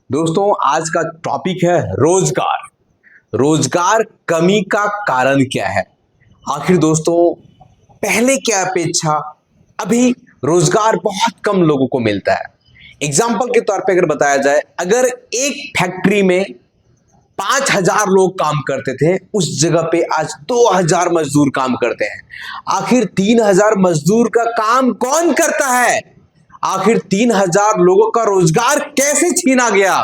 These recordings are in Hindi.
दोस्तों आज का टॉपिक है रोजगार। रोजगार कमी का कारण क्या है? आखिर दोस्तों पहले की अपेक्षा अभी रोजगार बहुत कम लोगों को मिलता है। एग्जाम्पल के तौर पे अगर बताया जाए, अगर एक फैक्ट्री में 5,000 लोग काम करते थे, उस जगह पे आज 2,000 मजदूर काम करते हैं। आखिर 3,000 मजदूर का काम कौन करता है? आखिर 3,000 लोगों का रोजगार कैसे छीना गया?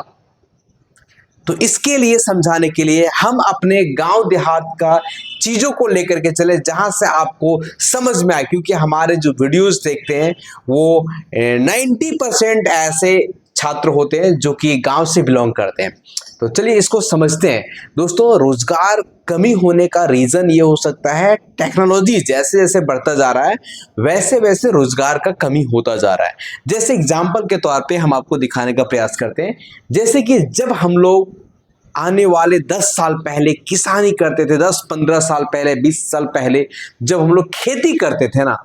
तो इसके लिए समझाने के लिए हम अपने गांव देहात का चीजों को लेकर के चले, जहां से आपको समझ में आए, क्योंकि हमारे जो वीडियोस देखते हैं वो 90% ऐसे छात्र होते हैं जो कि गांव से बिलोंग करते हैं। तो चलिए इसको समझते हैं। दोस्तों रोजगार कमी होने का रीजन ये हो सकता है, टेक्नोलॉजी जैसे जैसे बढ़ता जा रहा है वैसे वैसे रोजगार का कमी होता जा रहा है। जैसे एग्जाम्पल के तौर पे हम आपको दिखाने का प्रयास करते हैं, जैसे कि जब हम लोग आने वाले 10 साल पहले किसानी करते थे, 10-15 साल पहले, 20 साल पहले जब हम लोग खेती करते थे ना,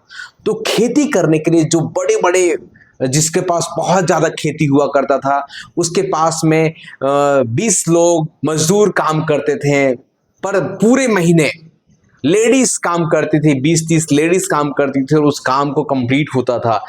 तो खेती करने के लिए जो बड़े बड़े, जिसके पास बहुत ज़्यादा खेती हुआ करता था, उसके पास में 20 लोग मजदूर काम करते थे, पर पूरे महीने लेडीज काम करती थी, 20-30 लेडीज काम करती थी और उस काम को कंप्लीट होता था।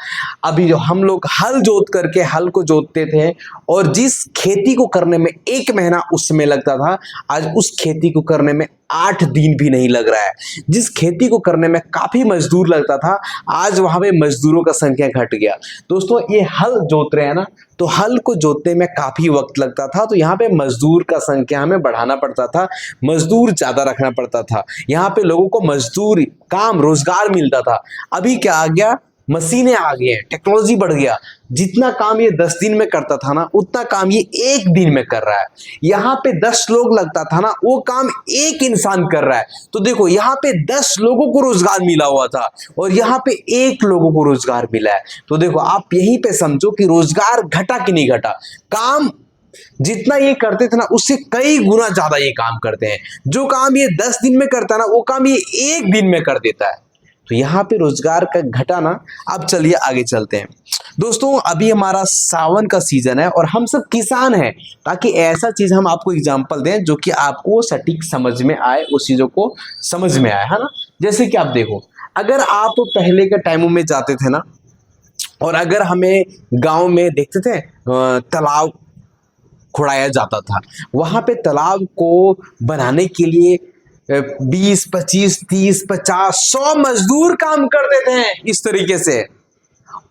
अभी जो हम लोग हल जोत करके हल को जोतते थे और जिस खेती को करने में 1 महीना उस समय लगता था, आज उस खेती को करने में 8 दिन भी नहीं लग रहा है। जिस खेती को करने में काफी मजदूर लगता था, आज वहां पे मजदूरों का संख्या घट गया। दोस्तों ये हल जोत रहे हैं ना, तो हल को जोतने में काफी वक्त लगता था, तो यहाँ पे मजदूर का संख्या हमें बढ़ाना पड़ता था, मजदूर ज्यादा रखना पड़ता था, यहाँ पे लोगों को मजदूर काम रोजगार मिलता था। अभी क्या आ गया, मशीनें आ गई हैं, टेक्नोलॉजी बढ़ गया। जितना काम ये 10 दिन में करता था ना, उतना काम ये 1 दिन में कर रहा है। यहाँ पे 10 लोग लगता था ना, वो काम 1 इंसान कर रहा है। तो देखो यहाँ पे 10 लोगों को रोजगार मिला हुआ था और यहाँ पे 1 लोगों को रोजगार मिला है। तो देखो आप यहीं पे समझो कि रोजगार घटा कि नहीं घटा। काम जितना ये करते थे ना, उससे कई गुना ज्यादा ये काम करते हैं। जो काम ये 10 दिन में करता है ना, वो काम ये 1 दिन में कर देता है। तो यहाँ पे रोजगार का घटाना। अब चलिए आगे चलते हैं। दोस्तों अभी हमारा सावन का सीजन है और हम सब किसान हैं, ताकि ऐसा चीज हम आपको एग्जांपल दें जो कि आपको सटीक समझ में आए, उस चीजों को समझ में आए, है ना। जैसे कि आप देखो, अगर आप पहले के टाइमों में जाते थे ना, और अगर हमें गांव में देखते थे तालाब खुदाया जाता था, वहां पे तालाब को बनाने के लिए 20, 25, 30, 50, 100 मजदूर काम करते थे इस तरीके से,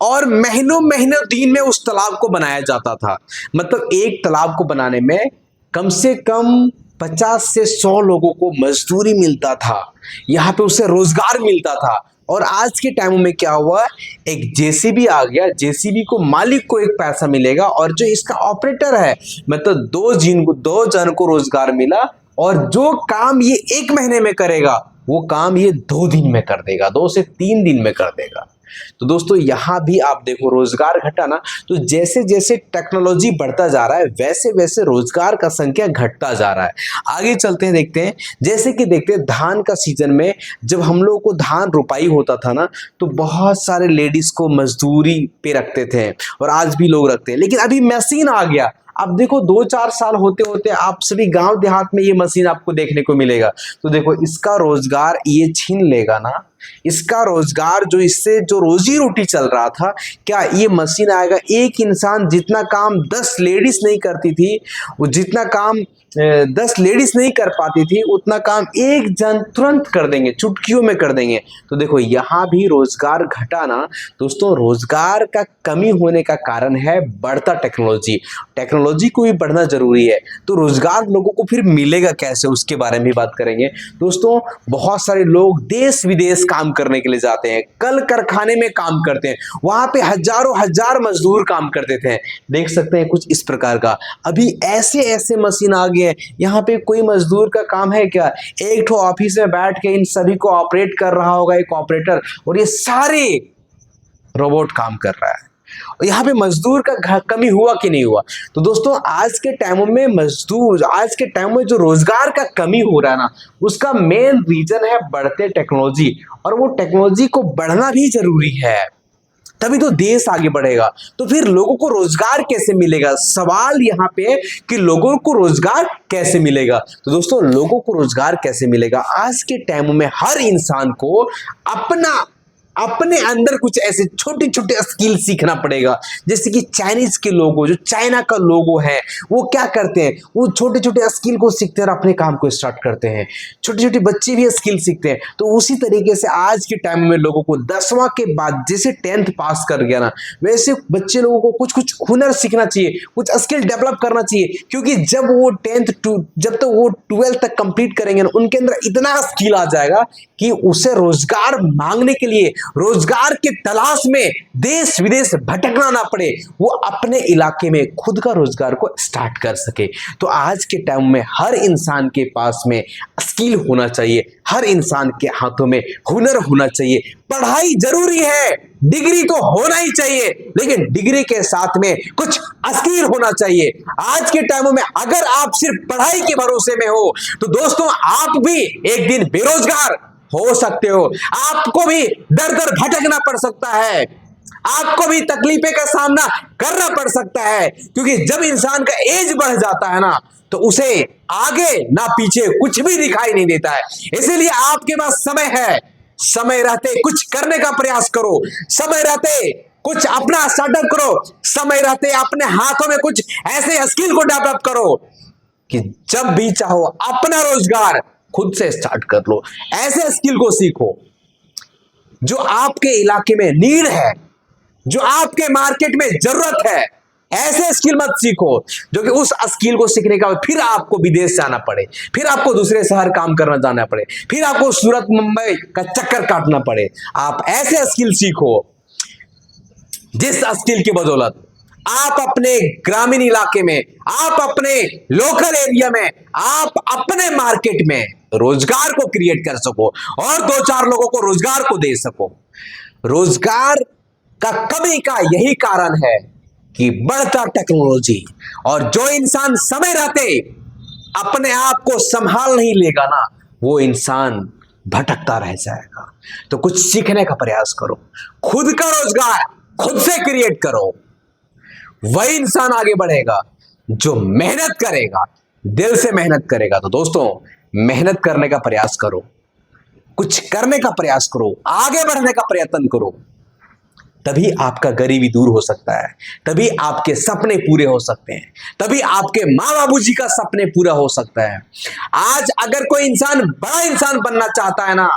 और महीनों महीनों दिन में उस तालाब को बनाया जाता था। मतलब एक तालाब को बनाने में कम से कम 50 से 100 लोगों को मजदूरी मिलता था, यहाँ पे उससे रोजगार मिलता था। और आज के टाइम में क्या हुआ, एक जेसीबी आ गया, जेसीबी को मालिक को एक पैसा मिलेगा और जो इसका ऑपरेटर है, मतलब 2 जन को रोजगार मिला, और जो काम ये 1 महीने में करेगा वो काम ये 2 दिन में कर देगा, 2 से 3 दिन में कर देगा। तो दोस्तों यहां भी आप देखो रोजगार घटा ना। तो जैसे जैसे टेक्नोलॉजी बढ़ता जा रहा है वैसे वैसे रोजगार का संख्या घटता जा रहा है। आगे चलते हैं, देखते हैं। जैसे कि देखते हैं धान का सीजन में जब हम लोग को धान रोपाई होता था ना, तो बहुत सारे लेडीज को मजदूरी पे रखते थे और आज भी लोग रखते हैं। लेकिन अभी मशीन आ गया। अब देखो 2-4 साल होते होते आप सभी गांव देहात में ये मशीन आपको देखने को मिलेगा। तो देखो इसका रोजगार ये छीन लेगा ना, इसका रोजगार जो इससे जो रोजी रोटी चल रहा था, क्या ये मशीन आएगा? एक इंसान जितना काम 10 लेडीज नहीं करती थी, वो जितना काम 10 लेडीज नहीं कर पाती थी, उतना काम 1 जन तुरंत कर देंगे, चुटकियों में कर देंगे। तो देखो यहाँ भी रोजगार घटाना। दोस्तों रोजगार का कमी होने का कारण है बढ़ता टेक्नोलॉजी। टेक्नोलॉजी को भी बढ़ना जरूरी है, तो रोजगार लोगों को फिर मिलेगा कैसे, उसके बारे में भी बात करेंगे। दोस्तों बहुत सारे लोग देश विदेश काम करने के लिए जाते हैं, कल कारखाने में काम करते हैं, वहां पे हजारों हजार मजदूर काम करते थे। देख सकते हैं कुछ इस प्रकार का। अभी ऐसे ऐसे मशीन आ गए, यहाँ पे कोई मजदूर का काम है क्या? एक ठो ऑफिस में बैठ के इन सभी को ऑपरेट कर रहा होगा एक ऑपरेटर, और ये सारे रोबोट काम कर रहा है। और यहाँ पे मजदूर का कमी हुआ कि नहीं हुआ? तो दोस्तों आज के टाइम में मजदूर, आज के टाइम में जो रोजगार का कमी हो रहा है ना, उसका मेन रीजन है बढ़ते टेक्नोलॉजी, और वो टेक्नोलॉजी को बढ़ना भी जरूरी है। तभी तो देश आगे बढ़ेगा। तो फिर लोगों को रोजगार कैसे मिलेगा? सवाल यहाँ पे है कि लोगों को रोजगार कैसे मिलेगा। तो दोस्तों, लोगों को रोजगार कैसे मिलेगा? आज के टाइम में हर इंसान को अपने अंदर कुछ ऐसे छोटे छोटे स्किल सीखना पड़ेगा। जैसे कि चाइनीज के लोगो, जो चाइना का लोगो है, वो क्या करते हैं, वो छोटे छोटे स्किल को सीखते हैं और अपने काम को स्टार्ट करते हैं। छोटे छोटे बच्चे भी स्किल सीखते हैं। तो उसी तरीके से आज के टाइम में लोगों को 10वां के बाद जैसे 10th पास कर गया ना, वैसे बच्चे लोगों को कुछ कुछ हुनर सीखना चाहिए, कुछ स्किल डेवलप करना चाहिए। क्योंकि जब तक वो 12th तक कंप्लीट करेंगे ना, उनके अंदर इतना स्किल आ जाएगा कि उसे रोजगार मांगने के लिए, रोजगार के तलाश में देश विदेश भटकना ना पड़े, वो अपने इलाके में खुद का रोजगार को स्टार्ट कर सके। तो आज के टाइम में हर इंसान के पास में स्किल होना चाहिए, हर इंसान के हाथों में हुनर होना चाहिए। पढ़ाई जरूरी है, डिग्री तो होना ही चाहिए, लेकिन डिग्री के साथ में कुछ स्किल होना चाहिए। आज के टाइम में अगर आप सिर्फ पढ़ाई के भरोसे में हो तो दोस्तों, आप भी एक दिन बेरोजगार हो सकते हो। आपको भी दर दर भटकना पड़ सकता है, आपको भी तकलीफें का सामना करना पड़ सकता है। क्योंकि जब इंसान का एज बढ़ जाता है ना, तो उसे आगे ना पीछे कुछ भी दिखाई नहीं देता है। इसीलिए आपके पास समय है, समय रहते कुछ करने का प्रयास करो, समय रहते कुछ अपना स्टार्टअप करो, समय रहते अपने हाथों में कुछ ऐसे स्किल को डेवलप करो कि जब भी चाहो अपना रोजगार खुद से स्टार्ट कर लो। ऐसे स्किल को सीखो जो आपके इलाके में नीड है, जो आपके मार्केट में जरूरत है। ऐसे स्किल मत सीखो जो कि उस स्किल को सीखने का फिर आपको विदेश जाना पड़े, फिर आपको दूसरे शहर काम करना जाना पड़े, फिर आपको सूरत मुंबई का चक्कर काटना पड़े। आप ऐसे स्किल सीखो जिस स्किल की बदौलत आप अपने ग्रामीण इलाके में, आप अपने लोकल एरिया में, आप अपने मार्केट में रोजगार को क्रिएट कर सको और 2-4 लोगों को रोजगार को दे सको। रोजगार का कमी का यही कारण है कि बढ़ता टेक्नोलॉजी, और जो इंसान समय रहते अपने आप को संभाल नहीं लेगा ना, वो इंसान भटकता रह जाएगा। तो कुछ सीखने का प्रयास करो, खुद का रोजगार खुद से क्रिएट करो। वही इंसान आगे बढ़ेगा जो मेहनत करेगा, दिल से मेहनत करेगा। तो दोस्तों, मेहनत करने का प्रयास करो, कुछ करने का प्रयास करो, आगे बढ़ने का प्रयत्न करो। तभी आपका गरीबी दूर हो सकता है, तभी आपके सपने पूरे हो सकते हैं, तभी आपके माँ बाबूजी का सपने पूरा हो सकता है। आज अगर कोई इंसान बड़ा इंसान बनना चाहता है ना,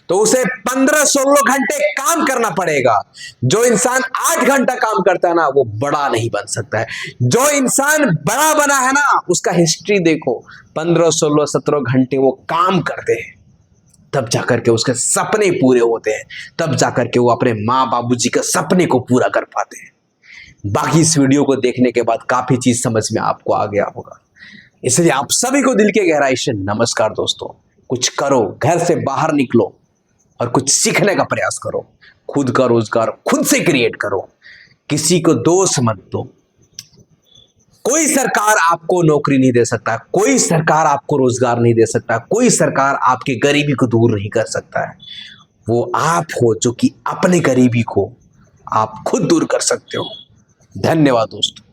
तो उसे 15-16 घंटे काम करना पड़ेगा। जो इंसान 8 घंटा काम करता है ना, वो बड़ा नहीं बन सकता है। जो इंसान बड़ा बना है ना, उसका हिस्ट्री देखो, 15-16-17 घंटे वो काम करते हैं, तब जाकर के उसके सपने पूरे होते हैं, तब जाकर के वो अपने माँ बाबूजी के सपने को पूरा कर पाते हैं। बाकी इस वीडियो को देखने के बाद काफी चीज समझ में आपको आ गया होगा। इसलिए आप सभी को दिल के गहराई से नमस्कार दोस्तों। कुछ करो, घर से बाहर निकलो और कुछ सीखने का प्रयास करो। खुद का रोजगार खुद से क्रिएट करो, किसी को दोष मत दो। कोई सरकार आपको नौकरी नहीं दे सकता, कोई सरकार आपको रोजगार नहीं दे सकता, कोई सरकार आपके गरीबी को दूर नहीं कर सकता है। वो आप हो जो कि अपने गरीबी को आप खुद दूर कर सकते हो। धन्यवाद दोस्तों।